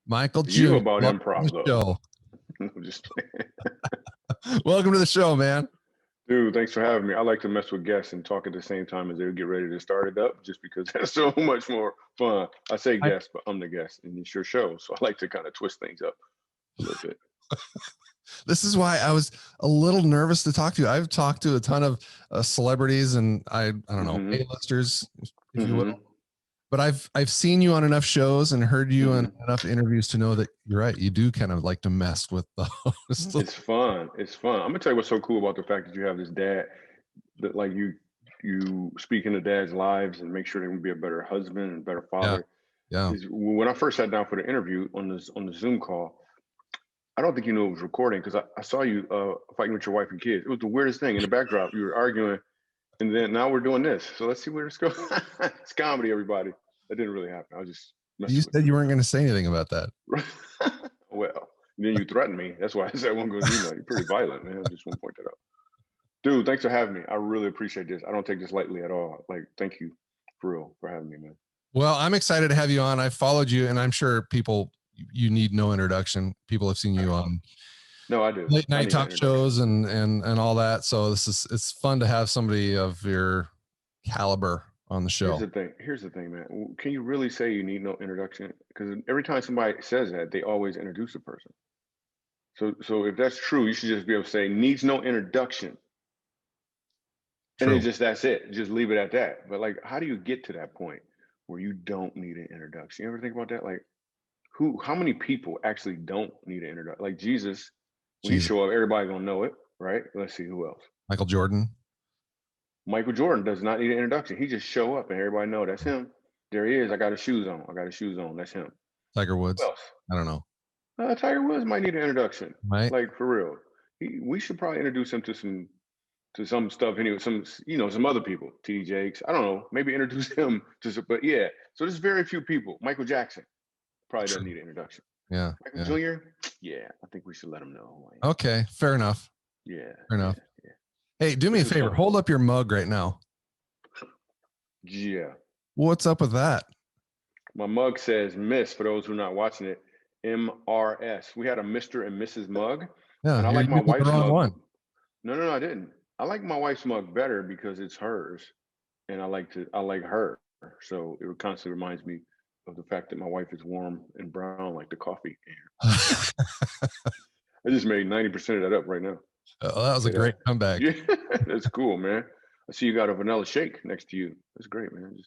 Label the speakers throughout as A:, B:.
A: Michael
B: You
A: Jr.
B: about
A: Welcome
B: improv
A: to the
B: though.
A: show.
B: I'm just
A: Welcome to the show, man.
B: dude, thanks for having me. I like to mess with guests and talk at the same time as they get ready to start it up, just because that's so much more fun. I say
A: I,
B: guest, but I'm the guest, and it's your show, so I like to kind of twist things up a little bit.
A: this is why I was a little nervous to talk to you. I've talked to a ton of celebrities and I don't know, A-listers, if you will. But I've seen you on enough shows and heard you on enough interviews to know that you're right. You do kind of like to mess with the host.
B: It's fun. It's fun. I'm gonna tell you what's so cool about the fact that you have this dad that like you speak into dads' lives and make sure they can be a better husband and better father.
A: Yeah.
B: Is when I first sat down for the interview on the Zoom call, I don't think you knew it was recording because I saw you fighting with your wife and kids. It was the weirdest thing in the backdrop. You were arguing, and then now we're doing this. So let's see where this goes. It's comedy, everybody. That didn't really happen. I was just messing
A: You
B: with
A: said you weren't going to say anything about that.
B: well, then you threatened me. That's why I said I won't go to email. You're pretty violent, man. I just want to point that out. Dude, thanks for having me. I really appreciate this. I don't take this lightly at all. Like, thank you for real for having me, man.
A: Well, I'm excited to have you on. I followed you, and I'm sure people, you need no introduction. People have seen you on
B: no, I do.
A: late night talk shows and all that. So it's fun to have somebody of your caliber on the show.
B: Here's the thing, man. Can you really say you need no introduction? Because every time somebody says that, they always introduce a person. So if that's true, you should just be able to say needs no introduction. True. And that's it. Just leave it at that. But like, how do you get to that point where you don't need an introduction? You ever think about that? Like, how many people actually don't need an introduction? Like Jesus, when he show up, everybody gonna know it, right? Let's see who else.
A: Michael Jordan.
B: Michael Jordan does not need an introduction. He just show up and everybody know that's him. There he is. I got his shoes on. That's him.
A: Tiger Woods.
B: Who else?
A: I don't know.
B: Tiger Woods might need an introduction.
A: Right.
B: Like for real. We should probably introduce him to some stuff anyway. Some other people. T.D. Jakes. I don't know. Maybe introduce him to. But yeah. So there's very few people. Michael Jackson probably doesn't need an introduction.
A: Yeah.
B: Michael Jr. Yeah. I think we should let him know.
A: Okay. Fair enough.
B: Yeah.
A: Fair enough. Yeah. Hey, do me a favor. Hold up your mug right now.
B: Yeah.
A: What's up with that?
B: My mug says Miss, for those who are not watching it, MRS. We had a Mr. and Mrs. mug.
A: Yeah.
B: And I like my wife's mug.
A: One.
B: No, I didn't. I like my wife's mug better because it's hers. And I like her. So it constantly reminds me of the fact that my wife is warm and brown like the coffee. I just made 90% of that up right now.
A: Oh, that was a great comeback.
B: Yeah, that's cool, man. I see you got a vanilla shake next to you. That's great, man.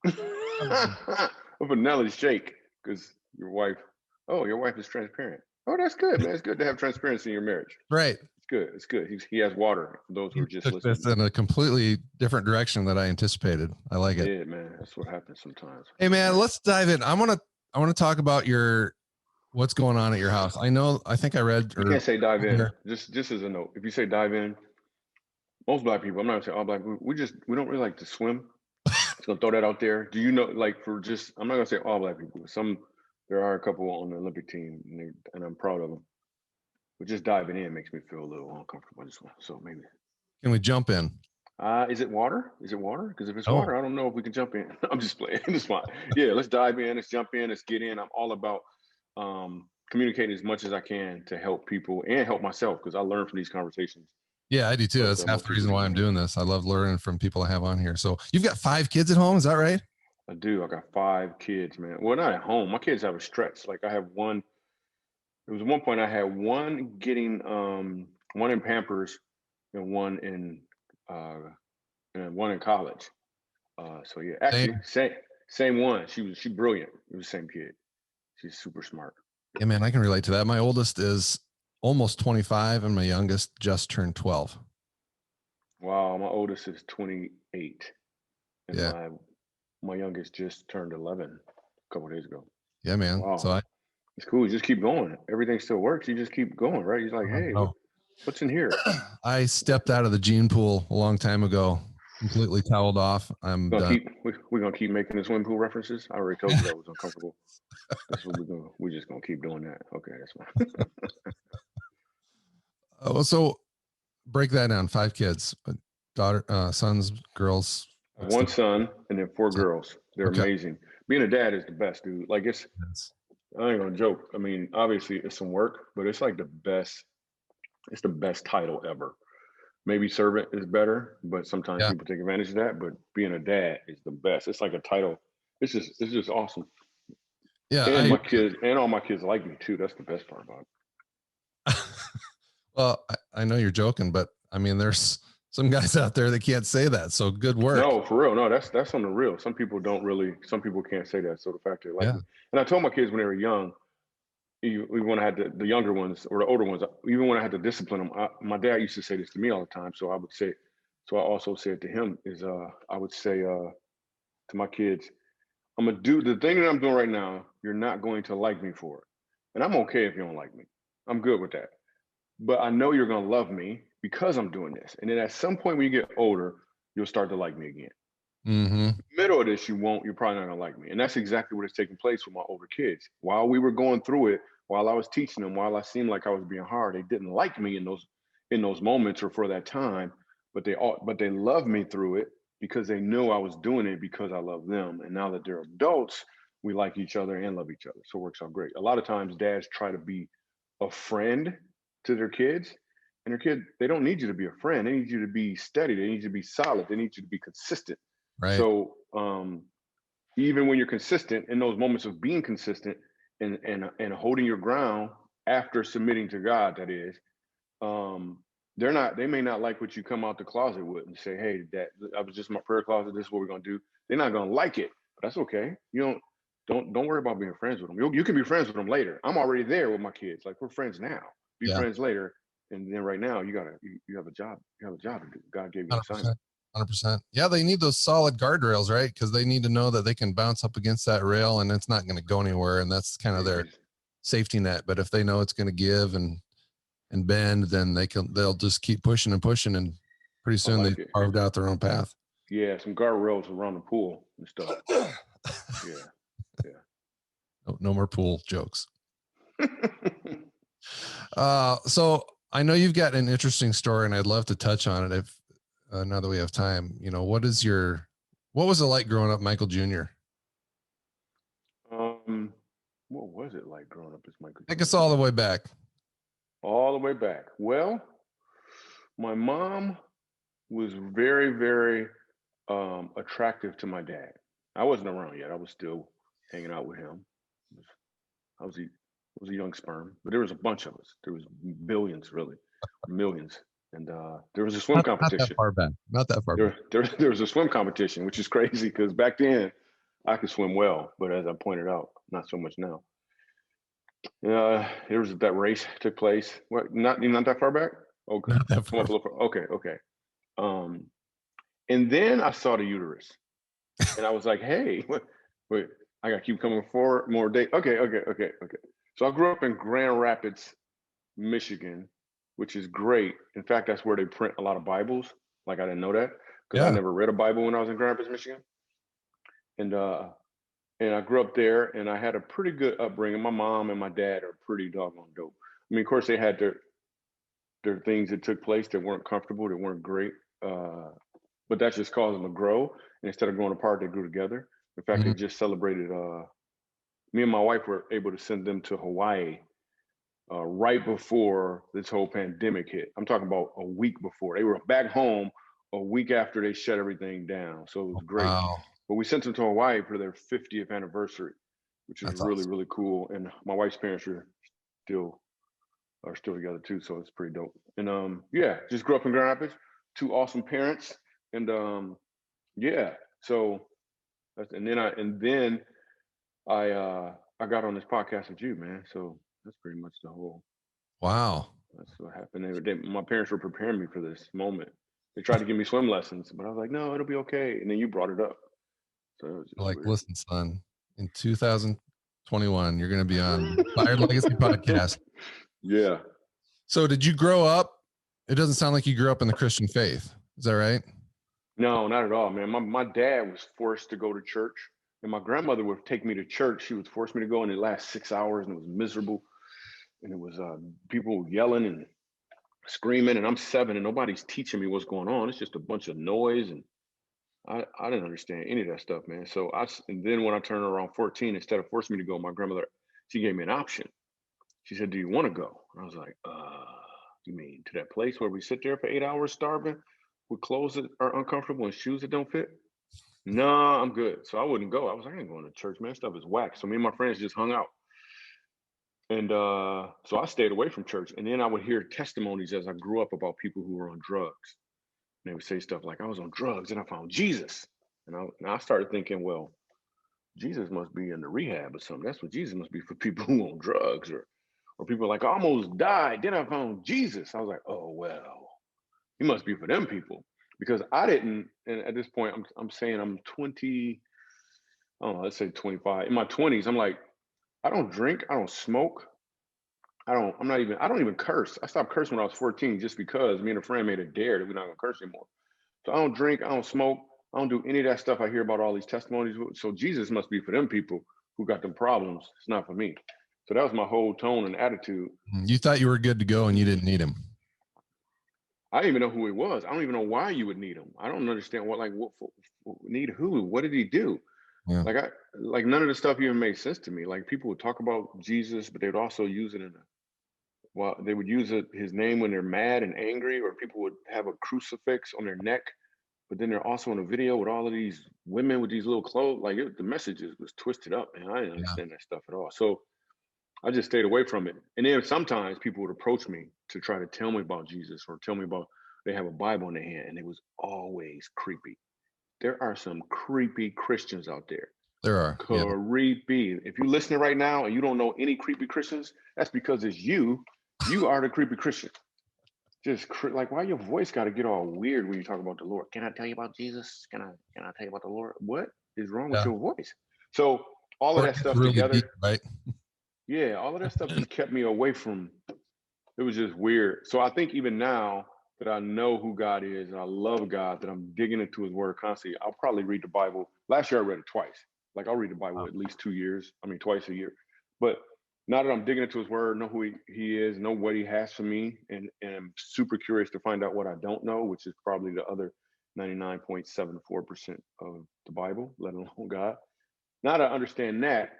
B: A vanilla shake because your wife is transparent. Oh, that's good, man. It's good to have transparency in your marriage.
A: Right.
B: It's good. He has water for those who are just listening.
A: It's in a completely different direction than I anticipated. I like it.
B: Yeah, man. That's what happens sometimes.
A: Hey, man, let's dive in. I want to talk about what's going on at your house. I think I read.
B: You can't say dive in. Just as a note, if you say dive in, most Black people, I'm not gonna say all Black people, we don't really like to swim. Just gonna throw that out there. Do you know, like I'm not gonna say all Black people. There are a couple on the Olympic team, and I'm proud of them. But just diving in makes me feel a little uncomfortable. So maybe.
A: Can we jump in?
B: Is it water? Because if it's water, I don't know if we can jump in. I'm just playing. It's fine. Yeah, let's dive in. Let's jump in. Let's get in. I'm all about communicating as much as I can to help people and help myself because I learn from these conversations.
A: Yeah, I do too. That's half the reason why I'm doing this. I love learning from people I have on here. So you've got 5 kids at home, is that right?
B: I do. I got 5 kids, man. Well, not at home. My kids have a stretch. Like I have one. There was one point I had one getting one in Pampers and one in college. So yeah, actually same one. She's brilliant. It was the same kid. She's super smart.
A: Yeah, man, I can relate to that. My oldest is almost 25 and my youngest just turned 12.
B: Wow, my oldest is 28. And
A: yeah.
B: My youngest just turned 11 a couple of days ago.
A: Yeah, man.
B: Wow.
A: So
B: it's cool. You just keep going. Everything still works. You just keep going, right? He's like, hey, what's in here?
A: I stepped out of the gene pool a long time ago, completely toweled off. We're
B: gonna keep making the swimming pool references. I already told you that was uncomfortable. That's what we're just gonna keep doing that. Okay, that's
A: fine. So break that down. 5 kids, daughter, sons, girls.
B: One son and then 4 girls. They're amazing. Being a dad is the best, dude. Like I ain't gonna joke. I mean, obviously it's some work, but it's like the best. It's the best title ever. Maybe servant is better, but sometimes
A: Yeah.
B: people take advantage of that. But being a dad is the best. It's like a title. It's just awesome.
A: Yeah.
B: And my kids and all my kids like me too. That's the best part about it.
A: Well, I know you're joking, but I mean, there's some guys out there that can't say that. So good work.
B: No, for real. No, that's on the real. Some people don't really. Some people can't say that. So the fact they like
A: Yeah.
B: me, and I told my kids when they were young, even when I had the younger ones or the older ones, even when I had to discipline them, my dad used to say this to me all the time. So I would say, so I also said to him is, I would say to my kids, I'm gonna do the thing that I'm doing right now. You're not going to like me for it, and I'm okay if you don't like me. I'm good with that. But I know you're gonna love me because I'm doing this. And then at some point when you get older, you'll start to like me again.
A: Mm-hmm.
B: Middle of this, you won't. You're probably not gonna like me, and that's exactly what is taking place with my older kids. While we were going through it, while I was teaching them, while I seemed like I was being hard, they didn't like me in those moments or for that time. But they loved me through it because they knew I was doing it because I love them. And now that they're adults, we like each other and love each other. So it works out great. A lot of times, dads try to be a friend to their kids, and their kid they don't need you to be a friend. They need you to be steady. They need you to be solid. They need you to be consistent.
A: Right.
B: So even when you're consistent in those moments of being consistent and holding your ground after submitting to God, that is, they may not like what you come out the closet with and say, hey, that I was just in my prayer closet, this is what we're gonna do. They're not gonna like it, but that's okay. You don't worry about being friends with them. You can be friends with them later. I'm already there with my kids. Like we're friends now. Be
A: Yeah.
B: friends later. And then right now you have a job. You have a job to do. God gave you an
A: 100%.
B: assignment.
A: 100%. Yeah, they need those solid guardrails, right? Because they need to know that they can bounce up against that rail and it's not going to go anywhere, and that's kind of their safety net. But if they know it's going to give and bend, then they'll just keep pushing and pushing, and pretty soon they carved out their own path.
B: Yeah, some guardrails around the pool and stuff. Yeah.
A: No more pool jokes. So I know you've got an interesting story, and I'd love to touch on it if now that we have time. You know, what was it like growing up Michael Jr.?
B: What was it like growing up as Michael Jr.?
A: Take us all the way back.
B: All the way back. Well, my mom was very, very attractive to my dad. I wasn't around yet. I was still hanging out with him. I was a young sperm, but there was a bunch of us. There was billions, really, millions. And there was a swim competition.
A: Not that far back. Not that far back.
B: There was a swim competition, which is crazy because back then I could swim well, but as I pointed out, not so much now. There was that race took place. What? Not that far back. Okay.
A: Not that far.
B: Okay. And then I saw the uterus, and I was like, "Hey, wait, I gotta keep coming forward more day." Okay. So I grew up in Grand Rapids, Michigan, which is great. In fact, that's where they print a lot of Bibles. Like I didn't know that because I never read a Bible when I was in Grand Rapids, Michigan. And I grew up there, and I had a pretty good upbringing. My mom and my dad are pretty doggone dope. I mean, of course, they had their things that took place that weren't comfortable, that weren't great, but that just caused them to grow. And instead of growing apart, they grew together. In fact, they just celebrated. Me and my wife were able to send them to Hawaii right before this whole pandemic hit. I'm talking about a week before. They were back home a week after they shut everything down. So it was great.
A: Wow.
B: But we sent them to Hawaii for their 50th anniversary, which is really,
A: awesome.
B: really cool. And my wife's parents still still together too, so it's pretty dope. And just grew up in Grand Rapids, two awesome parents, and yeah. So and then I got on this podcast with you, man. So that's pretty much the whole.
A: Wow.
B: That's what happened. My parents were preparing me for this moment. They tried to give me swim lessons, but I was like, no, it'll be okay. And then you brought it up. So it was just
A: Like,
B: weird.
A: listen, son, in 2021, you're going to be on Fired Legacy Podcast.
B: Yeah.
A: So did you grow up? It doesn't sound like you grew up in the Christian faith. Is that right?
B: No, not at all, man. My dad was forced to go to church, and my grandmother would take me to church. She would force me to go, and it lasted 6 hours, and it was miserable. And it was people yelling and screaming, and I'm 7, and nobody's teaching me what's going on. It's just a bunch of noise, and I didn't understand any of that stuff, man. And then when I turned around 14, instead of forcing me to go, my grandmother she gave me an option. She said, do you want to go? And I was like, you mean to that place where we sit there for 8 hours starving with clothes that are uncomfortable and shoes that don't fit? No, I'm good. So I wouldn't go. I was like, I ain't going to church, man. Stuff is whack. So me and my friends just hung out. And so I stayed away from church. And then I would hear testimonies as I grew up about people who were on drugs. And they would say stuff like, I was on drugs and I found Jesus. And I started thinking, well, Jesus must be in the rehab or something. That's what Jesus must be for people who on drugs, or people like, I almost died, then I found Jesus. I was like, oh, well, he must be for them people. Because I didn't, and at this point, I'm saying I'm 20, I don't know, let's say 25. In my 20s, I'm like, I don't drink, I don't smoke, I don't even curse. I stopped cursing when I was 14 just because me and a friend made a dare that we're not gonna curse anymore. So I don't drink, I don't smoke, I don't do any of that stuff I hear about all these testimonies. So Jesus must be for them people who got them problems. It's not for me. So that was my whole tone and attitude.
A: You thought you were good to go and you didn't need him.
B: I didn't even know who he was. I don't even know why you would need him. I don't understand what need who? What did he do?
A: Yeah.
B: Like none of the stuff even made sense to me. Like people would talk about Jesus, but they would also use it they would use his name when they're mad and angry, or people would have a crucifix on their neck. But then they're also in a video with all of these women with these little clothes. Like the messages was twisted up, man. I didn't understand that stuff at all. So I just stayed away from it. And then sometimes people would approach me to try to tell me about Jesus, or tell me about they have a Bible in their hand, and it was always creepy. There are some creepy Christians out there.
A: There are.
B: Creepy. Yeah. If you're listening right now and you don't know any creepy Christians, that's because it's you. You are the creepy Christian. Just like, why your voice got to get all weird when you talk about the Lord? Can I tell you about Jesus? Can I tell you about the Lord? What is wrong with your voice? So all of that stuff really together, deep,
A: right?
B: Yeah, all of that stuff just kept me away from. It was just weird. So I think even now that I know who God is and I love God, that I'm digging into His Word constantly, I'll probably read the Bible. Last year I read it twice. Like I'll read the Bible at least 2 years. I mean, twice a year. But now that I'm digging into His Word, know who He is, know what He has for me, and I'm super curious to find out what I don't know, which is probably the other 99.74% of the Bible, let alone God. Now that I understand that,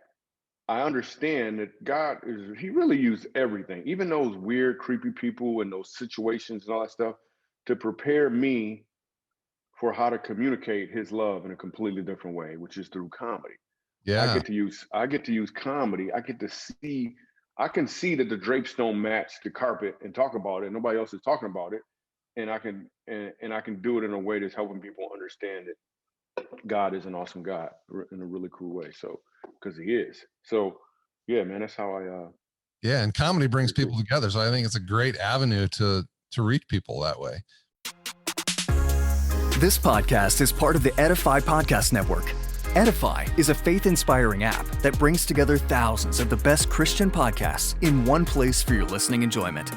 B: I understand that God He really used everything, even those weird, creepy people and those situations and all that stuff, to prepare me for how to communicate His love in a completely different way, which is through comedy.
A: Yeah.
B: I get to use comedy. I can see that the drapes don't match the carpet and talk about it. Nobody else is talking about it. And I can do it in a way that's helping people understand that God is an awesome God in a really cool way. So, because He is. So yeah, man, that's how I
A: yeah, and comedy brings people together. So I think it's a great avenue to reach people that way.
C: This podcast is part of the Edify Podcast Network. Edify is a faith-inspiring app that brings together thousands of the best Christian podcasts in one place for your listening enjoyment.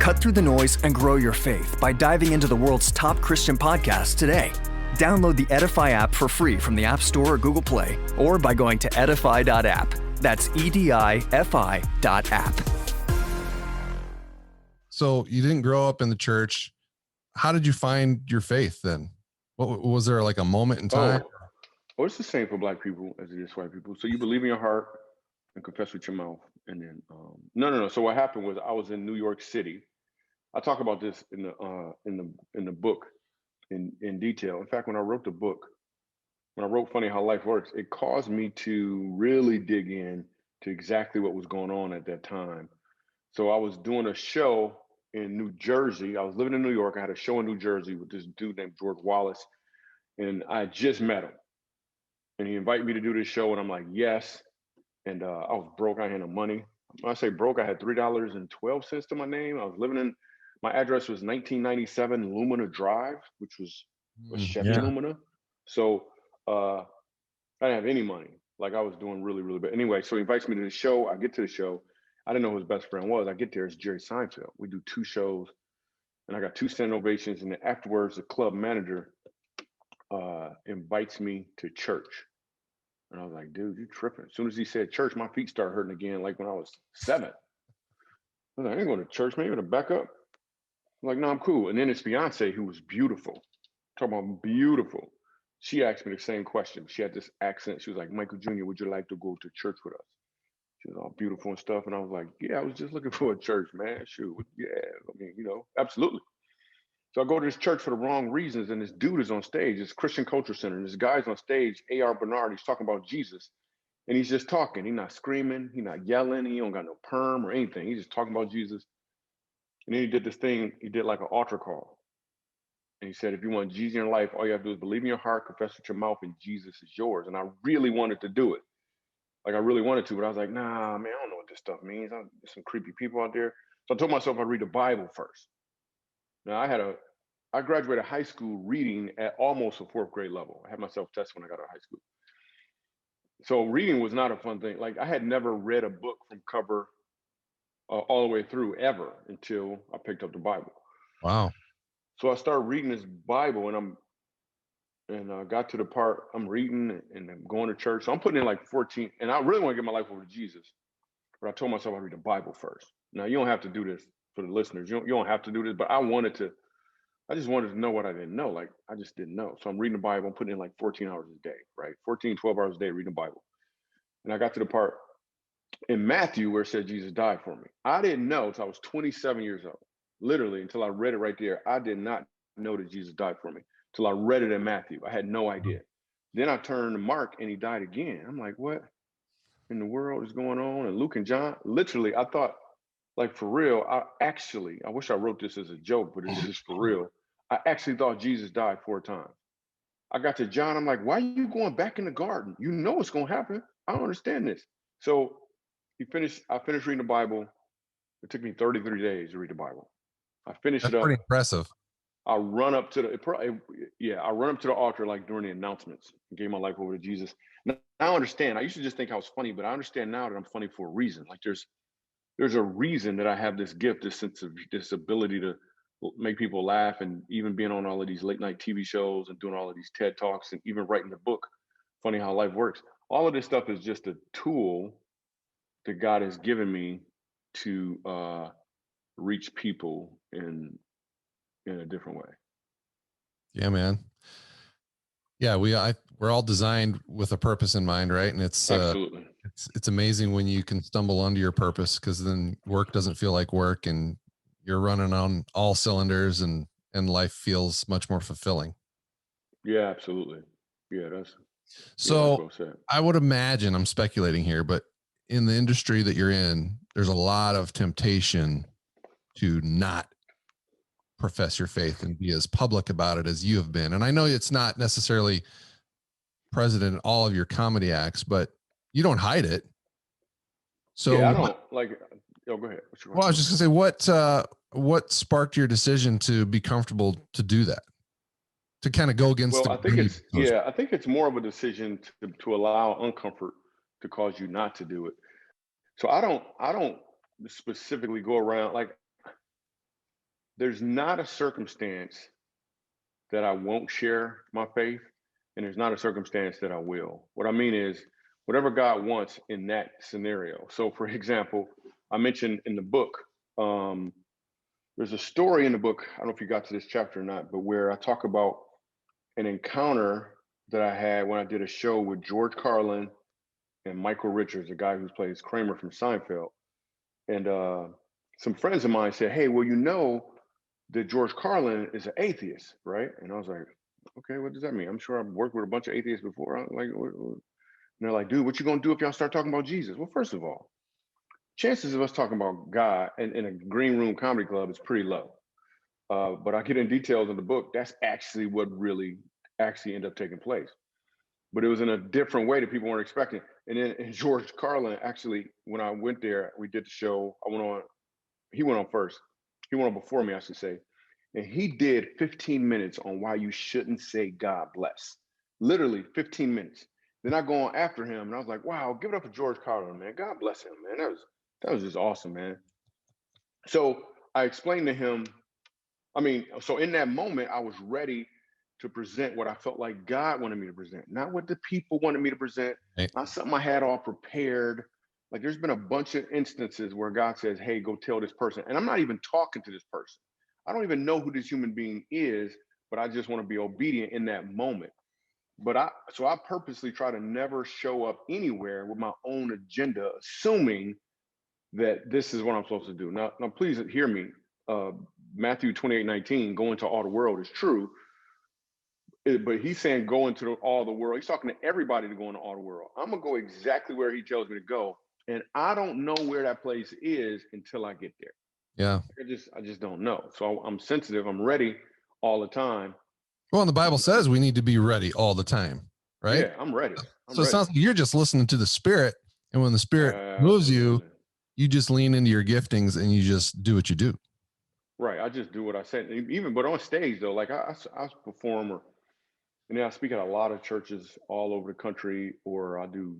C: Cut through the noise and grow your faith by diving into the world's top Christian podcasts today. Download the Edify app for free from the App Store or Google Play, or by going to edify.app. That's EDIFI.app.
A: So you didn't grow up in the church. How did you find your faith then? What was there, like a moment in time?
B: Oh, it's the same for Black people as it is for white people. So you believe in your heart and confess with your mouth, and then no. So what happened was I was in New York City. I talk about this in the book in detail. In fact, when I wrote the book, when I wrote Funny How Life Works, it caused me to really dig in to exactly what was going on at that time. So I was doing a show in New Jersey. I was living in New York. I had a show in New Jersey with this dude named George Wallace, and I just met him. And he invited me to do this show, and I'm like, yes. And I was broke. I had no money. When I say broke, I had $3.12 to my name. I was living in, my address was 1997 Lumina Drive, which was a Chevy Lumina. So I didn't have any money. Like I was doing really, really bad. Anyway, so he invites me to the show. I get to the show. I didn't know who his best friend was. I get there, it's Jerry Seinfeld. We do 2 shows, and I got 2 standing ovations. And then afterwards, the club manager invites me to church. And I was like, dude, you tripping. As soon as he said church, my feet started hurting again, like when I was 7. I was like, I ain't going to church, man. You gonna back up? I'm like, no, I'm cool. And then his fiance, who was beautiful, talking about beautiful, she asked me the same question. She had this accent. She was like, Michael Jr., would you like to go to church with us? She was all beautiful and stuff. And I was like, yeah, I was just looking for a church, man. Shoot. Yeah. I mean, absolutely. So I go to this church for the wrong reasons. And this dude is on stage. It's Christian Culture Center. And this guy's on stage, A.R. Bernard. He's talking about Jesus. And he's just talking. He's not screaming. He's not yelling. He don't got no perm or anything. He's just talking about Jesus. And then he did this thing. He did like an altar call. And he said, if you want Jesus in your life, all you have to do is believe in your heart, confess with your mouth, and Jesus is yours. And I really wanted to do it. Like I really wanted to, but I was like, nah, man, I don't know what this stuff means. There's some creepy people out there. So I told myself I'd read the Bible first. Now I graduated high school reading at almost a 4th grade level. I had my self-test when I got out of high school. So reading was not a fun thing. Like I had never read a book from cover all the way through ever until I picked up the Bible.
A: Wow.
B: So I started reading this Bible and I got to the part I'm reading and I'm going to church. So I'm putting in like 14, and I really want to get my life over to Jesus. But I told myself I'd read the Bible first. Now you don't have to do this for the listeners. You don't have to do this, but I just wanted to know what I didn't know. Like I just didn't know. So I'm reading the Bible. I'm putting in like 14 hours a day, right? 12 hours a day reading the Bible. And I got to the part in Matthew where it said Jesus died for me. I didn't know until I was 27 years old. Literally until I read it right there. I did not know that Jesus died for me till I read it in Matthew. I had no idea. Then I turned to Mark and he died again. I'm like, what in the world is going on? And Luke and John, literally, I thought, like for real, I wish I wrote this as a joke, but it's just for real. I actually thought Jesus died 4 times. I got to John, I'm like, why are you going back in the garden? You know what's going to happen. I don't understand this. So I finished reading the Bible. It took me 33 days to read the Bible. I finished
A: That's
B: it up.
A: pretty impressive.
B: I run up to the altar like during the announcements and gave my life over to Jesus. Now I understand. I used to just think I was funny, but I understand now that I'm funny for a reason. Like there's a reason that I have this gift, this ability to make people laugh, and even being on all of these late night TV shows and doing all of these TED Talks and even writing the book, Funny How Life Works. All of this stuff is just a tool that God has given me to reach people in a different way.
A: Yeah, man. Yeah, we're all designed with a purpose in mind, right? And it's
B: absolutely
A: it's amazing when you can stumble onto your purpose, because then work doesn't feel like work and you're running on all cylinders, and life feels much more fulfilling.
B: Yeah, absolutely. Yeah, that's
A: so.
B: Well,
A: I would imagine, I'm speculating here, but in the industry that you're in, there's a lot of temptation to not profess your faith and be as public about it as you have been. And I know it's not necessarily present in all of your comedy acts, but you don't hide it. So
B: yeah, I don't like. Oh, go ahead.
A: Well, I was just gonna say, what sparked your decision to be comfortable to do that, to kind of go against?
B: Well, I think it's more of a decision to allow uncomfort to cause you not to do it. So I don't specifically go around like. There's not a circumstance that I won't share my faith, and there's not a circumstance that I will. What I mean is, whatever God wants in that scenario. So, for example, I mentioned in the book, there's a story in the book, I don't know if you got to this chapter or not, but where I talk about an encounter that I had when I did a show with George Carlin and Michael Richards, the guy who plays Kramer from Seinfeld. And some friends of mine said, hey, well, you know that George Carlin is an atheist, right? And I was like, okay, what does that mean? I'm sure I've worked with a bunch of atheists before. I'm like, and they're like, dude, what you gonna do if y'all start talking about Jesus? Well, first of all, chances of us talking about God in a green room comedy club is pretty low. But I get in details in the book. That's actually what really ended up taking place. But it was in a different way that people weren't expecting. And then George Carlin, actually, when I went there, we did the show. He went on first. He went on before me, I should say. And he did 15 minutes on why you shouldn't say God bless. Literally 15 minutes. Then I go on after him, and I was like, wow, give it up for George Carlin, man. God bless him, man. That was just awesome, man. So I explained to him, so in that moment, I was ready to present what I felt like God wanted me to present, not what the people wanted me to present, not something I had all prepared. Like there's been a bunch of instances where God says, hey, go tell this person. And I'm not even talking to this person. I don't even know who this human being is, but I just want to be obedient in that moment. But I purposely try to never show up anywhere with my own agenda, assuming that this is what I'm supposed to do. Now please hear me. Matthew 28:19, go into all the world is true. But he's saying go into all the world. He's talking to everybody to go into all the world. I'm going to go exactly where he tells me to go. And I don't know where that place is until I get there.
A: Yeah.
B: I just don't know. So I'm sensitive. I'm ready all the time.
A: Well, and the Bible says we need to be ready all the time, right?
B: Yeah, I'm ready.
A: So it sounds like you're just listening to the Spirit. And when the Spirit moves you, you just lean into your giftings and you just do what you do.
B: Right. I just do what I said. But on stage though, like I perform and then I speak at a lot of churches all over the country, or I do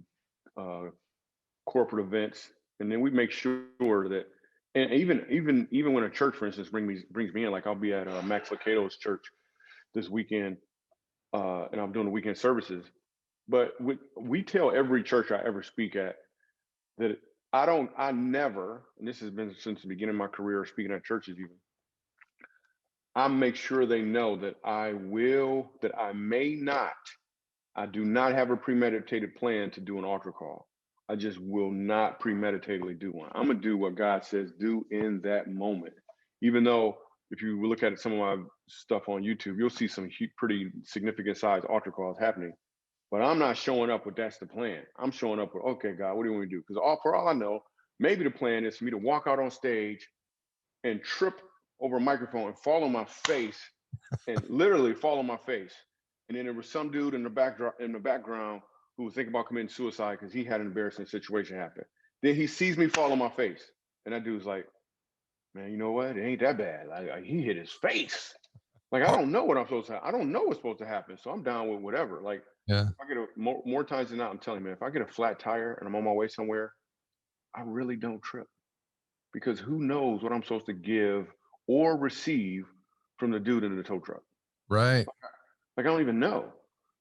B: corporate events, and then we make sure that, and even when a church, for instance, brings me in, like I'll be at Max Lucado's church this weekend, and I'm doing the weekend services. But we tell every church I ever speak at that I never, and this has been since the beginning of my career speaking at churches even, I make sure they know that I do not have a premeditated plan to do an altar call. I just will not premeditatedly do one. I'm going to do what God says do in that moment. Even though if you look at some of my stuff on YouTube, you'll see some pretty significant size altar calls happening. But I'm not showing up with that's the plan. I'm showing up with, okay, God, what do you want me to do? Because for all I know, maybe the plan is for me to walk out on stage and trip over a microphone and fall on my face and literally fall on my face. And then there was some dude in the background who was thinking about committing suicide because he had an embarrassing situation happen. Then he sees me fall on my face. And that dude's like, man, you know what? It ain't that bad. Like he hit his face. Like, I don't know what I'm supposed to I don't know what's supposed to happen. So I'm down with whatever. Like,
A: yeah.
B: If I get more times than not, I'm telling you, man, if I get a flat tire and I'm on my way somewhere, I really don't trip. Because who knows what I'm supposed to give or receive from the dude in the tow truck.
A: Right.
B: Like, I don't even know.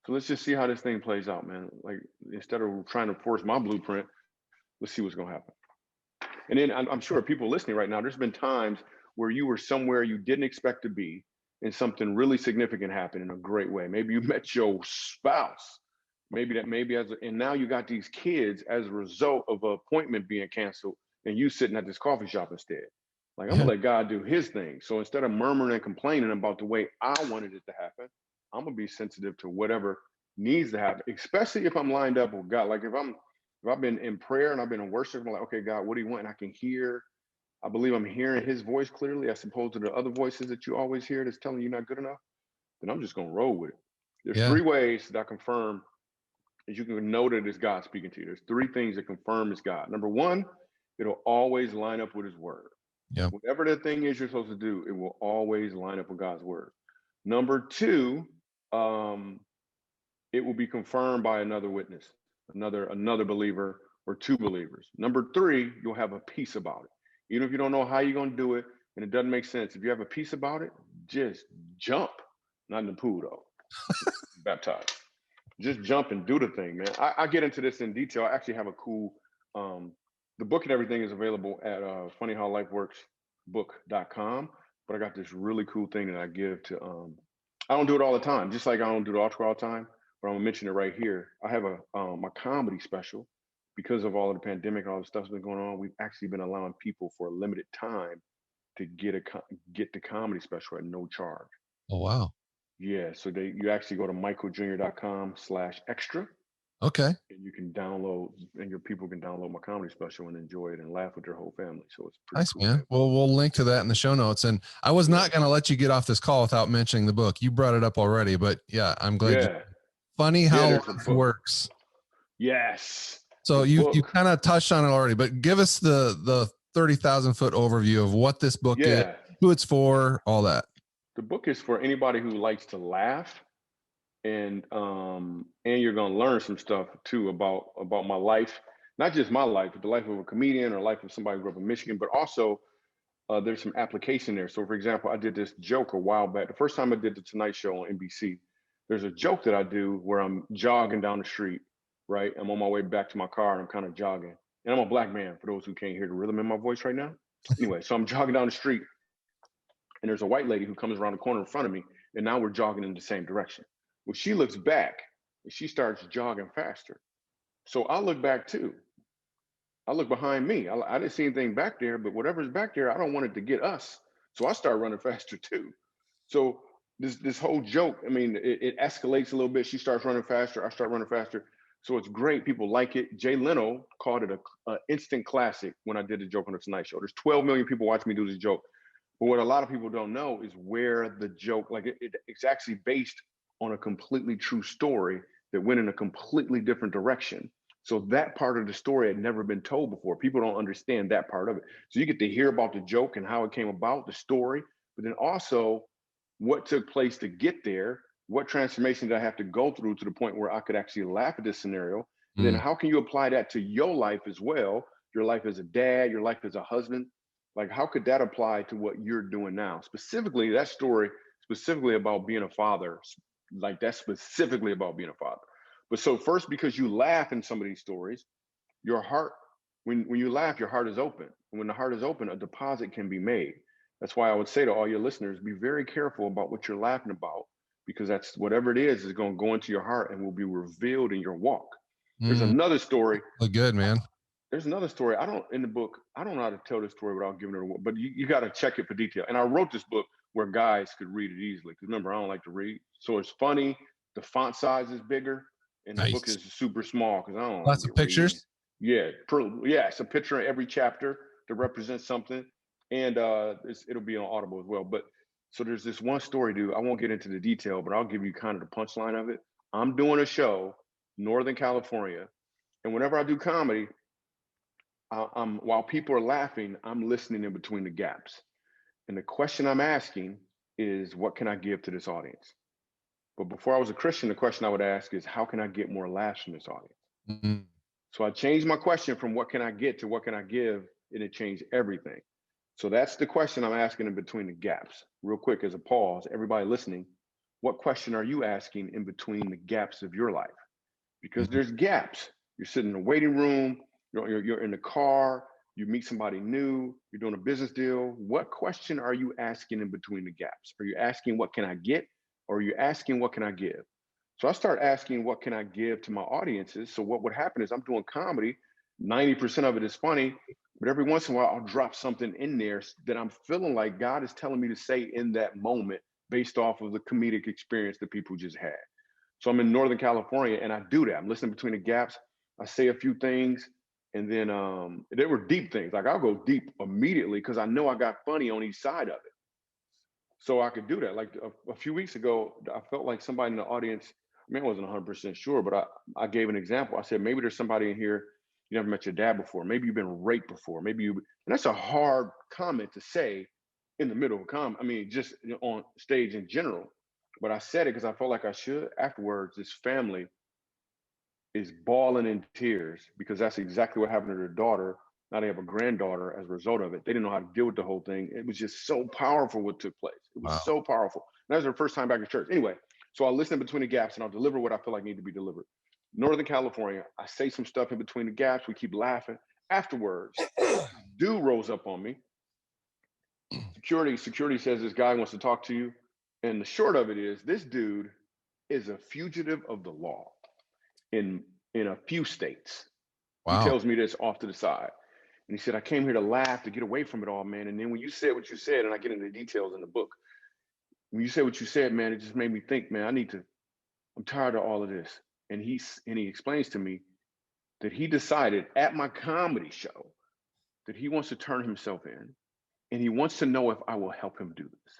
B: So let's just see how this thing plays out, man. Like, instead of trying to force my blueprint, let's see what's going to happen. And then I'm sure people listening right now, there's been times where you were somewhere you didn't expect to be and something really significant happened in a great way. Maybe you met your spouse. And now you got these kids as a result of an appointment being canceled and you sitting at this coffee shop instead. Like, I'm gonna let God do his thing. So instead of murmuring and complaining about the way I wanted it to happen, I'm gonna be sensitive to whatever needs to happen, especially if I'm lined up with God. Like if I've been in prayer and I've been in worship, I'm like, okay, God, what do you want? And I can hear, I believe I'm hearing his voice clearly as opposed to the other voices that you always hear that's telling you you're not good enough, then I'm just gonna roll with it. There's 3 ways that I confirm that you can know that it's God speaking to you. There's 3 things that confirm it's God. Number 1, it'll always line up with his word.
A: Yeah.
B: Whatever the thing is you're supposed to do, it will always line up with God's word. Number 2, it will be confirmed by another witness, another believer or 2 believers. Number 3, you'll have a peace about it. Even if you don't know how you're going to do it and it doesn't make sense, if you have a peace about it, just jump. Not in the pool though. Baptized. Just jump and do the thing, man. I get into this in detail. I actually have a cool, the book and everything is available at funnyhowlifeworksbook.com. But I got this really cool thing that I give to, I don't do it all the time, just like I don't do the altar all the time, but I'm gonna mention it right here. I have my comedy special. Because of all of the pandemic and all the stuff that's been going on, we've actually been allowing people for a limited time to get the comedy special at no charge.
A: Oh, wow.
B: Yeah, so you actually go to michaeljr.com/extra.
A: Okay.
B: And you can download, and your people can download my comedy special and enjoy it and laugh with their whole family. So it's pretty
A: nice,
B: cool,
A: man. Well, we'll link to that in the show notes. And I was not going to let you get off this call without mentioning the book. You brought it up already, but yeah, I'm glad.
B: Yeah.
A: Funny How Life Works.
B: Yes.
A: So you kind of touched on it already, but give us the 30,000 foot overview of what this book is, who it's for, all that.
B: The book is for anybody who likes to laugh, and you're gonna learn some stuff too about my life, not just my life, but the life of a comedian or life of somebody who grew up in Michigan, but also there's some application there. So for example, I did this joke a while back. The first time I did the Tonight Show on NBC, there's a joke that I do where I'm jogging down the street, right? I'm on my way back to my car and I'm kind of jogging. And I'm a black man, for those who can't hear the rhythm in my voice right now. Anyway, so I'm jogging down the street and there's a white lady who comes around the corner in front of me, and now we're jogging in the same direction. Well, she looks back and she starts jogging faster. So I look back too. I look behind me. I didn't see anything back there, but whatever's back there, I don't want it to get us. So I start running faster too. So this whole joke, I mean, it escalates a little bit. She starts running faster. I start running faster. So it's great. People like it. Jay Leno called it a instant classic when I did the joke on the Tonight Show. There's 12 million people watching me do this joke. But what a lot of people don't know is where the joke, like it's actually based on a completely true story that went in a completely different direction. So that part of the story had never been told before. People don't understand that part of it. So you get to hear about the joke and how it came about, the story, but then also what took place to get there. What transformation did I have to go through to the point where I could actually laugh at this scenario? And then how can you apply that to your life as well? Your life as a dad, your life as a husband. Like, how could that apply to what you're doing now? Specifically, that story, specifically about being a father, like that's specifically about being a father. But so first, because you laugh in some of these stories, your heart, when you laugh, your heart is open. And when the heart is open, a deposit can be made. That's why I would say to all your listeners, be very careful about what you're laughing about, because that's whatever it is going to go into your heart and will be revealed in your walk. There's another story.
A: Look good, man.
B: There's another story. In the book, I don't know how to tell this story without giving it away, but you got to check it for detail. And I wrote this book where guys could read it easily. Because remember, I don't like to read. So it's funny. The font size is bigger. And the book is super small because I don't
A: lots of pictures.
B: Yeah, it's a picture in every chapter to represent something. And it'll be on Audible as well. But so there's this one story, dude. I won't get into the detail, but I'll give you kind of the punchline of it. I'm doing a show, Northern California. And whenever I do comedy, while people are laughing, I'm listening in between the gaps. And the question I'm asking is, what can I give to this audience? But before I was a Christian, the question I would ask is, how can I get more laughs from this audience? So I changed my question from what can I get to what can I give, and it changed everything. So that's the question I'm asking in between the gaps. Real quick, as a pause, everybody listening, what question are you asking in between the gaps of your life? Because there's gaps. You're sitting in a waiting room, you're in the car, you meet somebody new, you're doing a business deal. What question are you asking in between the gaps? Are you asking, what can I get? Or are you asking, what can I give? So I start asking, what can I give to my audiences? So what would happen is I'm doing comedy, 90% of it is funny, but every once in a while I'll drop something in there that I'm feeling like God is telling me to say in that moment based off of the comedic experience that people just had. So I'm in Northern California and I do that. I'm listening between the gaps. I say a few things, and then they were deep things. Like I'll go deep immediately because I know I got funny on each side of it. So I could do that. Like a few weeks ago, I felt like somebody in the audience, I mean, I wasn't 100% sure, but I gave an example. I said, maybe there's somebody in here, you never met your dad before. Maybe you've been raped before. And that's a hard comment to say in the middle of I mean, just on stage in general. But I said it because I felt like I should. Afterwards, this family is bawling in tears because that's exactly what happened to their daughter. Now they have a granddaughter as a result of it. They didn't know how to deal with the whole thing. It was just so powerful what took place. It was so powerful. And that was their first time back in church. Anyway, so I'll listen between the gaps and I'll deliver what I feel like need to be delivered. Northern California, I say some stuff in between the gaps. We keep laughing. Afterwards, dude rolls up on me. Security says this guy wants to talk to you. And the short of it is, this dude is a fugitive of the law in a few states. Wow. He tells me this off to the side. And he said, I came here to laugh, to get away from it all, man. And then when you said what you said, and I get into the details in the book, when you said what you said, man, it just made me think, man, I'm tired of all of this. And he explains to me that he decided at my comedy show that he wants to turn himself in, and he wants to know if I will help him do this.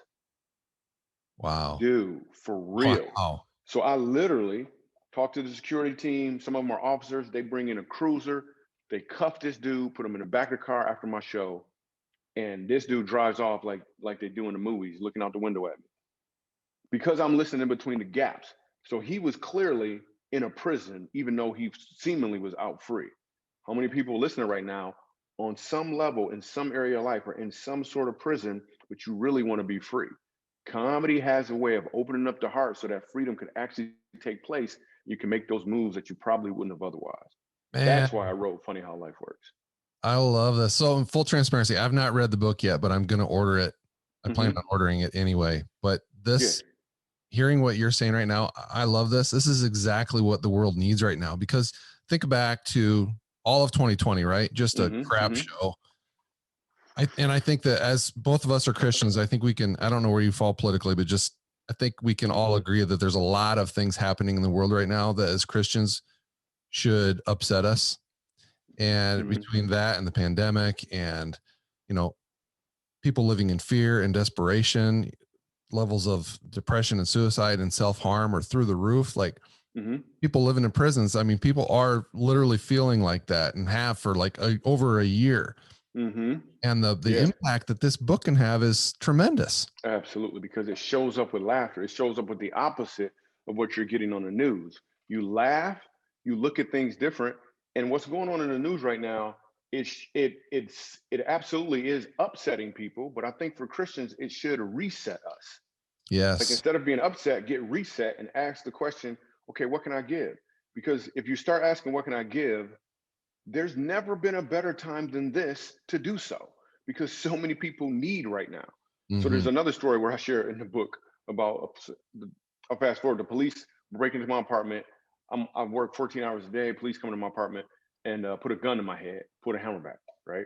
A: Wow.
B: Dude, for real.
A: Wow.
B: So I literally talked to the security team. Some of them are officers. They bring in a cruiser. They cuff this dude, put him in the back of the car after my show. And this dude drives off like they do in the movies, looking out the window at me. Because I'm listening between the gaps. So he was clearly in a prison, even though he seemingly was out free. How many people listening right now on some level, in some area of life, or in some sort of prison, but you really want to be free? Comedy has a way of opening up the heart so that freedom could actually take place. You can make those moves that you probably wouldn't have otherwise. Man. That's why I wrote Funny How Life Works.
A: I love this. So in full transparency, I've not read the book yet, but I'm going to order it. I plan on ordering it anyway. But this hearing what you're saying right now, I love this. This is exactly what the world needs right now, because think back to all of 2020, right? Just a crap show. I think that as both of us are Christians, I think we can, I don't know where you fall politically, but just, I think we can all agree that there's a lot of things happening in the world right now that as Christians should upset us. And between that and the pandemic and, you know, people living in fear and desperation, levels of depression and suicide and self-harm are through the roof. Like people living in prisons. I mean, people are literally feeling like that and have for like over a year. And the impact that this book can have is tremendous.
B: Absolutely, because it shows up with laughter. It shows up with the opposite of what you're getting on the news. You laugh, you look at things different, and what's going on in the news right now, it absolutely is upsetting people. But I think for Christians, it should reset us.
A: Yes.
B: Like instead of being upset, get reset and ask the question, okay, what can I give? Because if you start asking, what can I give? There's never been a better time than this to do so, because so many people need right now. So there's another story where I share in the book about, I'll fast forward, the police break into my apartment. I work 14 hours a day. Police come to my apartment and put a gun in my head, put a hammer back, right?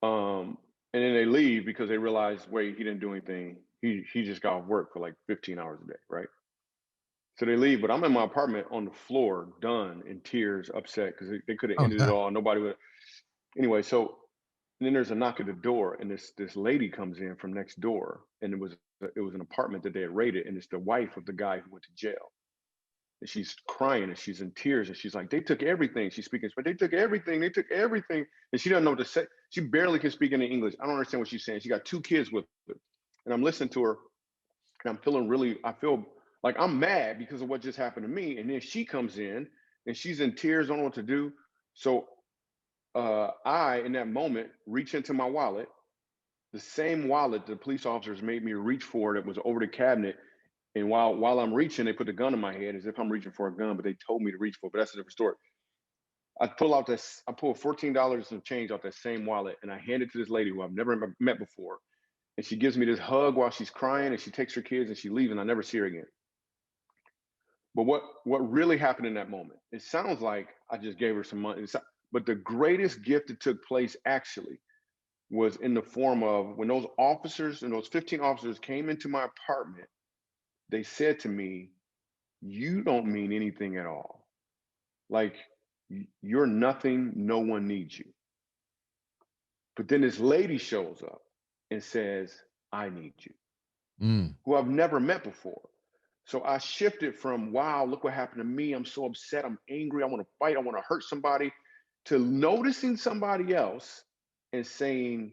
B: And then they leave because they realize, wait, he didn't do anything. He just got off work for like 15 hours a day, right? So they leave, but I'm in my apartment on the floor, done, in tears, upset, because they could have ended it all. Nobody would. Anyway, so then there's a knock at the door, and this lady comes in from next door, and it was an apartment that they had raided, and it's the wife of the guy who went to jail. And she's crying and she's in tears, and she's like, they took everything. She's speaking, but they took everything. They took everything, and she doesn't know what to say. She barely can speak any English. I don't understand what she's saying. She got 2 kids with her, and I'm listening to her, and I'm feeling I feel like I'm mad because of what just happened to me. And then she comes in and she's in tears, don't know what to do. So I, in that moment, reach into my wallet, the same wallet the police officers made me reach for that was over the cabinet. And while I'm reaching, they put the gun in my head as if I'm reaching for a gun, but they told me to reach for it. But that's a different story. I pull $14 of change out that same wallet, and I hand it to this lady who I've never met before. And she gives me this hug while she's crying, and she takes her kids and she leaves, and I never see her again. But what really happened in that moment, it sounds like I just gave her some money, but the greatest gift that took place actually was in the form of when those officers and those 15 officers came into my apartment, they said to me, you don't mean anything at all. Like, you're nothing, no one needs you. But then this lady shows up and says, I need you, who I've never met before. So I shifted from, wow, look what happened to me. I'm so upset. I'm angry. I want to fight. I want to hurt somebody, to noticing somebody else and saying,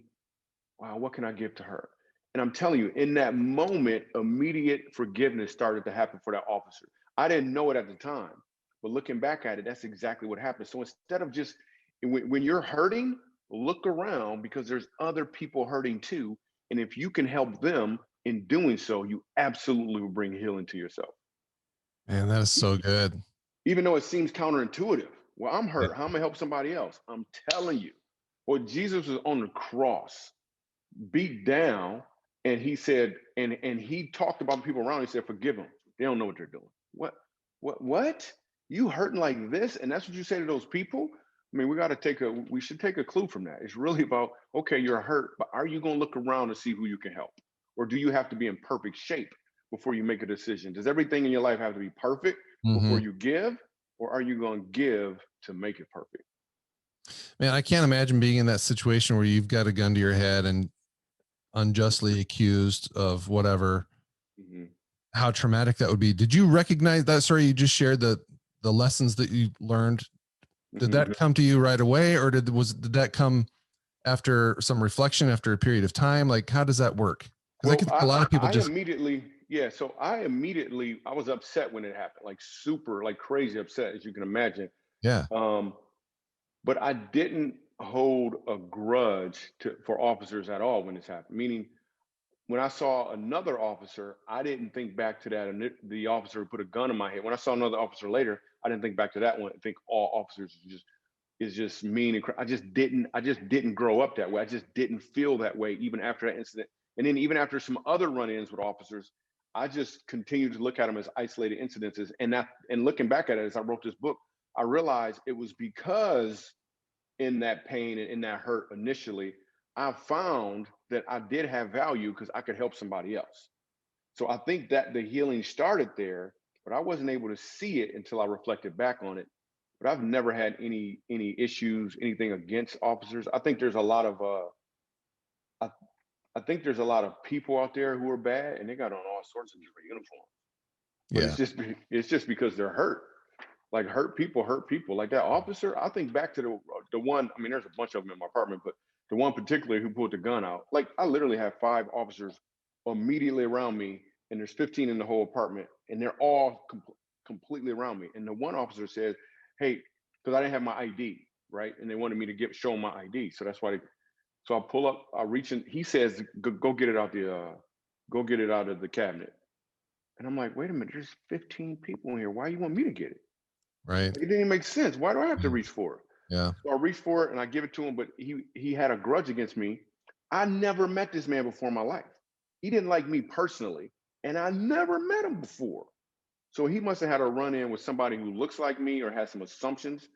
B: wow, what can I give to her? And I'm telling you, in that moment, immediate forgiveness started to happen for that officer. I didn't know it at the time, but looking back at it, that's exactly what happened. So instead of just, when you're hurting, look around, because there's other people hurting too. And if you can help them, in doing so, you absolutely will bring healing to yourself.
A: Man, that is so good.
B: Even though it seems counterintuitive. Well, I'm hurt. How am I gonna help somebody else? I'm telling you. Well, Jesus was on the cross, beat down, and he said, and he talked about the people around. He said, forgive them. They don't know what they're doing. What? You hurting like this? And that's what you say to those people? I mean, we should take a clue from that. It's really about, okay, you're hurt, but are you gonna look around to see who you can help? Or do you have to be in perfect shape before you make a decision? Does everything in your life have to be perfect before you give? Or are you going to give to make it perfect?
A: Man, I can't imagine being in that situation where you've got a gun to your head and unjustly accused of whatever, how traumatic that would be. Did you recognize that story you just shared, the lessons that you learned? Did that come to you right away, or did that come after some reflection, after a period of time? Like, how does that work? Because I think a lot of people
B: I was upset when it happened, like super, like crazy upset, as you can imagine.
A: Yeah.
B: But I didn't hold a grudge for officers at all when this happened. Meaning, when I saw another officer, I didn't think back to that. And the officer who put a gun in my head. When I saw another officer later, I didn't think back to that one. I think all officers is just mean. And I just didn't grow up that way. I just didn't feel that way even after that incident. And then even after some other run-ins with officers, I just continued to look at them as isolated incidences. And looking back at it, as I wrote this book, I realized it was because in that pain and in that hurt initially, I found that I did have value because I could help somebody else. So I think that the healing started there, but I wasn't able to see it until I reflected back on it. But I've never had any issues, anything against officers. I think there's a lot of I think there's a lot of people out there who are bad, and they got on all sorts of different uniforms. But it's just because they're hurt. Like hurt people. Like that officer, I think back to the one, I mean, there's a bunch of them in my apartment, but the one particularly who pulled the gun out, like I literally have 5 officers immediately around me, and there's 15 in the whole apartment, and they're all completely around me. And the one officer says, hey, because I didn't have my ID, right? And they wanted me to show them my ID. So that's why so I pull up, I reach in, he says, go get it out of the cabinet. And I'm like, wait a minute, there's 15 people in here. Why you want me to get it?
A: Right.
B: It didn't make sense. Why do I have to reach for it?
A: Yeah.
B: So I reach for it and I give it to him, but he had a grudge against me. I never met this man before in my life. He didn't like me personally, and I never met him before. So he must have had a run-in with somebody who looks like me or has some assumptions,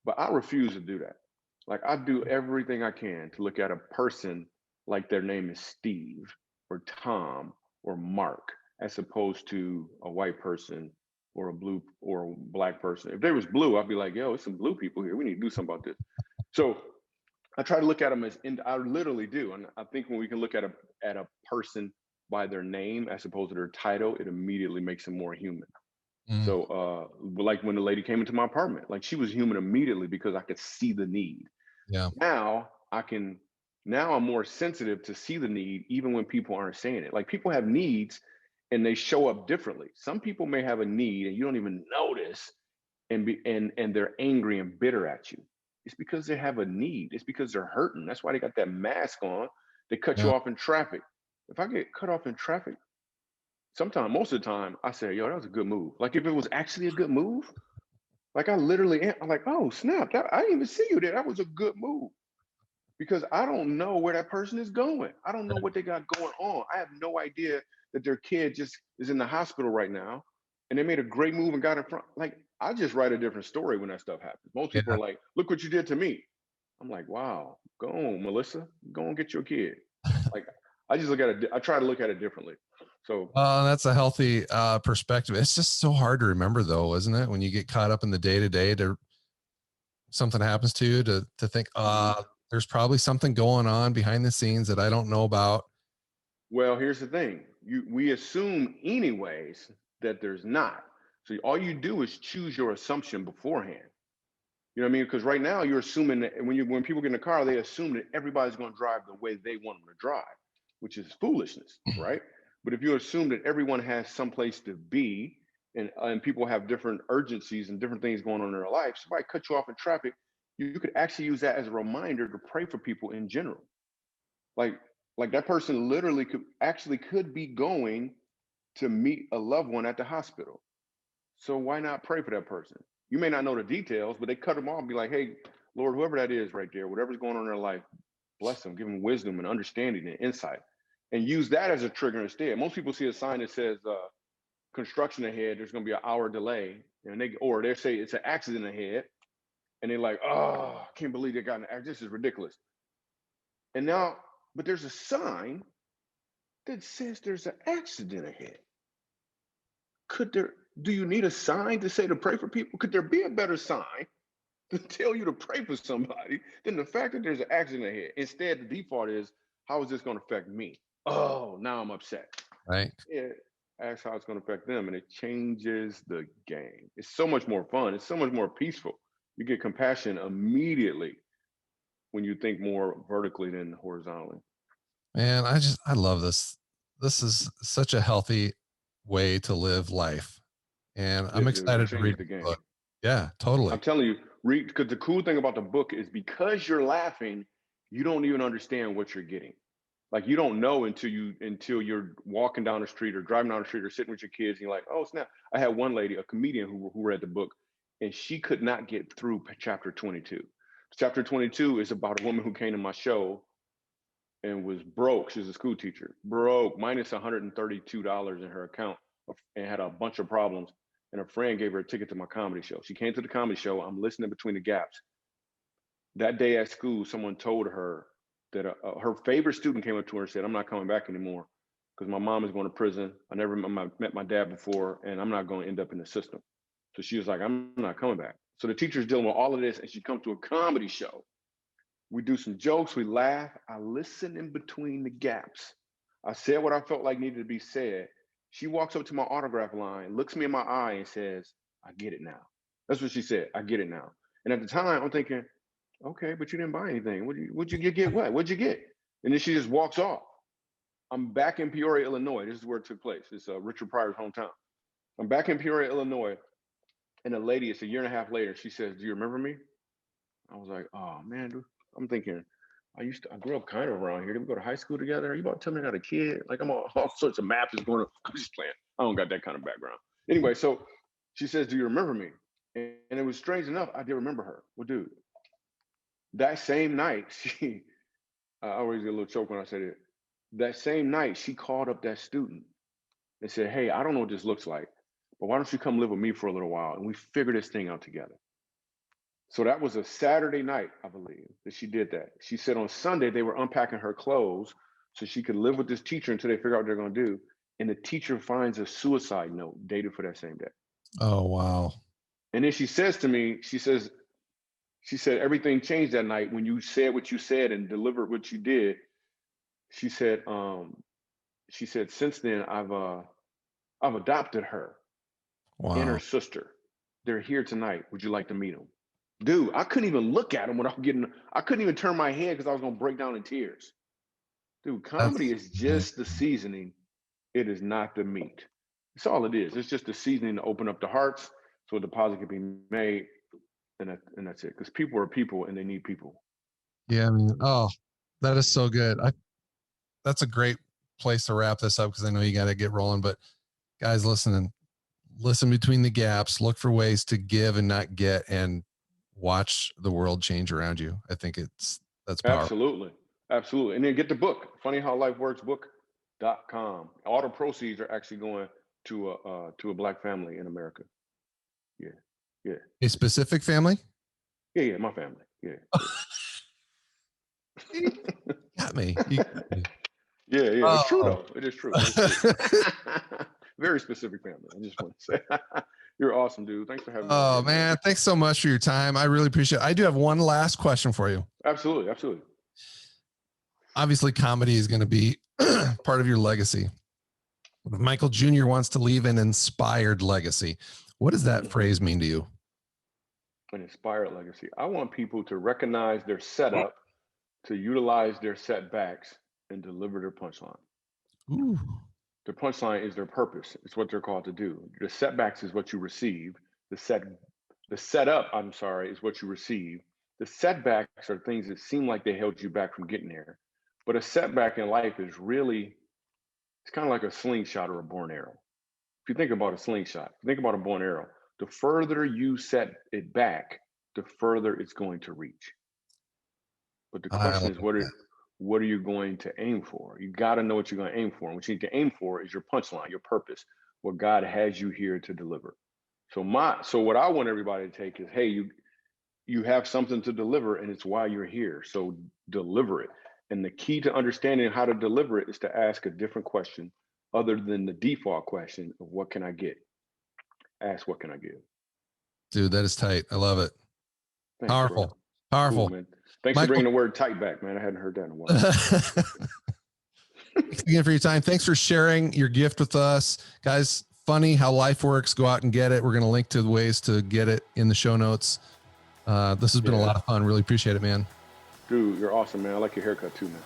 B: but I refuse to do that. Like I do everything I can to look at a person like their name is Steve or Tom or Mark, as opposed to a white person or a blue or a black person. If there was blue, I'd be like, yo, there's some blue people here. We need to do something about this. So I try to look at them as, I literally do. And I think when we can look at a person by their name as opposed to their title, it immediately makes them more human. So like when the lady came into my apartment, like she was human immediately because I could see the need.
A: Yeah.
B: Now I'm more sensitive to see the need even when people aren't saying it. Like people have needs and they show up differently. Some people may have a need and you don't even notice and they're angry and bitter at you. It's because they have a need. It's because they're hurting. That's why they got that mask on. They cut you off in traffic. If I get cut off in traffic, most of the time, I say, yo, that was a good move. Like if it was actually a good move, like I'm like, oh, snap, I didn't even see you there. That was a good move. Because I don't know where that person is going. I don't know what they got going on. I have no idea that their kid just is in the hospital right now and they made a great move and got in front. Like, I just write a different story when that stuff happens. Most people are like, look what you did to me. I'm like, wow, go on, Melissa, go and get your kid. Like, I try to look at it differently. So
A: that's a healthy perspective. It's just so hard to remember though, isn't it? When you get caught up in the day-to-day, something happens to you to think, there's probably something going on behind the scenes that I don't know about.
B: Well, here's the thing. We assume anyways that there's not. So all you do is choose your assumption beforehand. You know what I mean? Because right now you're assuming that when people get in the car, they assume that everybody's going to drive the way they want them to drive, which is foolishness, right? But if you assume that everyone has someplace to be and people have different urgencies and different things going on in their life, somebody cut you off in traffic, you could actually use that as a reminder to pray for people in general. Like that person literally could be going to meet a loved one at the hospital. So why not pray for that person? You may not know the details, but they cut them off and be like, hey, Lord, whoever that is right there, whatever's going on in their life, bless them, give them wisdom and understanding and insight, and use that as a trigger instead. Most people see a sign that says construction ahead, there's going to be an hour delay, and they say it's an accident ahead, and they're like, oh, I can't believe they got in an accident. This is ridiculous. And now, but there's a sign that says there's an accident ahead. Do you need a sign to say to pray for people? Could there be a better sign to tell you to pray for somebody than the fact that there's an accident ahead? Instead, the default is, how is this going to affect me? Oh, now I'm upset.
A: Right.
B: Yeah, ask how it's going to affect them, and it changes the game. It's so much more fun. It's so much more peaceful. You get compassion immediately when you think more vertically than horizontally.
A: Man, I love this. This is such a healthy way to live life. And I'm excited to read the book. Yeah, totally.
B: I'm telling you, read, because the cool thing about the book is because you're laughing, you don't even understand what you're getting. Like you don't know until you're walking down the street or driving down the street or sitting with your kids and you're like, oh snap. I had one lady, a comedian who read the book, and she could not get through chapter 22. Chapter 22 is about a woman who came to my show and was broke. She was a school teacher, broke, minus $132 in her account, and had a bunch of problems. And a friend gave her a ticket to my comedy show. She came to the comedy show. I'm listening between the gaps. That day at school, someone told her that her favorite student came up to her and said, "I'm not coming back anymore because my mom is going to prison. I never met my dad before, and I'm not going to end up in the system." So she was like, "I'm not coming back." So the teacher's dealing with all of this, and she comes to a comedy show. We do some jokes, we laugh. I listen in between the gaps. I said what I felt like needed to be said. She walks up to my autograph line, looks me in my eye, and says, "I get it now." That's what she said. "I get it now." And at the time, I'm thinking, okay, but you didn't buy anything. What'd you get? What? What'd you get? And then she just walks off. I'm back in Peoria, Illinois. This is where it took place. It's Richard Pryor's hometown. I'm back in Peoria, Illinois. And a lady, it's a year and a half later, she says, "Do you remember me?" I was like, oh man, dude. I'm thinking, I grew up kind of around here. Did we go to high school together? Are you about to tell me I got a kid? Like, I'm all sorts of maps is going on. I'm just playing. I don't got that kind of background. Anyway, so she says, "Do you remember me?" And it was strange enough, I did remember her. Well, dude, that same night, I always get a little choke when I say it. That same night, she called up that student and said, "Hey, I don't know what this looks like, but why don't you come live with me for a little while and we figure this thing out together." So that was a Saturday night, I believe, that she did that. She said on Sunday, they were unpacking her clothes so she could live with this teacher until they figure out what they're going to do. And the teacher finds a suicide note dated for that same day.
A: Oh, wow.
B: And then she says to me, she said, "Everything changed that night when you said what you said and delivered what you did." She said, "Since then, I've adopted her and her sister. They're here tonight. Would you like to meet them?" Dude, I couldn't even look at them without I couldn't even turn my head because I was going to break down in tears. Dude, comedy is just the seasoning. It is not the meat. It's all it is. It's just the seasoning to open up the hearts so a deposit can be made. And that's it. Because people are people and they need people.
A: Yeah, I mean, oh, that is so good. That's a great place to wrap this up because I know you got to get rolling. But guys, listen between the gaps, look for ways to give and not get, and watch the world change around you. I think that's powerful.
B: Absolutely. And then get the book, Funny How Life Works book.com. All the proceeds are actually going to a Black family in America. Yeah.
A: A specific family?
B: Yeah, my family. Yeah.
A: Got me.
B: Yeah. It's true though. It is true. Very specific family. I just want to say. You're awesome, dude. Thanks for having me.
A: Oh man, thanks so much for your time. I really appreciate it. I do have one last question for you.
B: Absolutely.
A: Obviously, comedy is going to be part of your legacy. Michael Jr. wants to leave an inspired legacy. What does that phrase mean to you?
B: An inspired legacy. I want people to recognize their setup, to utilize their setbacks, and deliver their punchline.
A: Ooh.
B: The punchline is their purpose. It's what they're called to do. The setbacks is what you receive. The setup, is what you receive. The setbacks are things that seem like they held you back from getting there. But a setback in life is really, it's kind of like a slingshot or a bow and arrow. If you think about a slingshot, think about a bow and arrow, the further you set it back, the further it's going to reach. But the question is, what are you going to aim for? You got to know what you're going to aim for. And what you need to aim for is your punchline, your purpose, what God has you here to deliver. So what I want everybody to take is, hey, you have something to deliver, and it's why you're here. So deliver it. And the key to understanding how to deliver it is to ask a different question other than the default question of what can I get? Ask what can I give?
A: Dude, that is tight. I love it.
B: Thanks,
A: Powerful.
B: bro.
A: Powerful.
B: Cool, man. Thanks for bringing the word tight back, man. I hadn't heard that in a while.
A: Thanks again for your time. Thanks for sharing your gift with us. Guys, Funny How Life Works. Go out and get it. We're going to link to the ways to get it in the show notes. This has been a lot of fun. Really appreciate it, man.
B: Dude, you're awesome, man. I like your haircut too, man.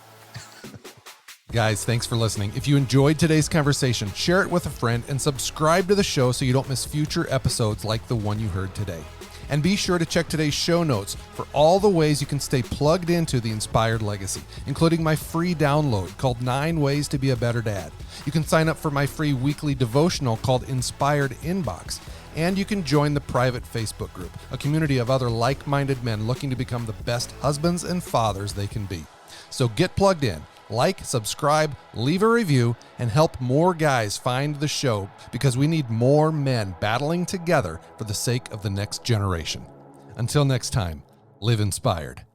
A: Guys, thanks for listening. If you enjoyed today's conversation, share it with a friend and subscribe to the show so you don't miss future episodes like the one you heard today. And be sure to check today's show notes for all the ways you can stay plugged into the Inspired Legacy, including my free download called 9 Ways to Be a Better Dad. You can sign up for my free weekly devotional called Inspired Inbox. And you can join the private Facebook group, a community of other like-minded men looking to become the best husbands and fathers they can be. So get plugged in. Like, subscribe, leave a review, and help more guys find the show, because we need more men battling together for the sake of the next generation. Until next time, live inspired.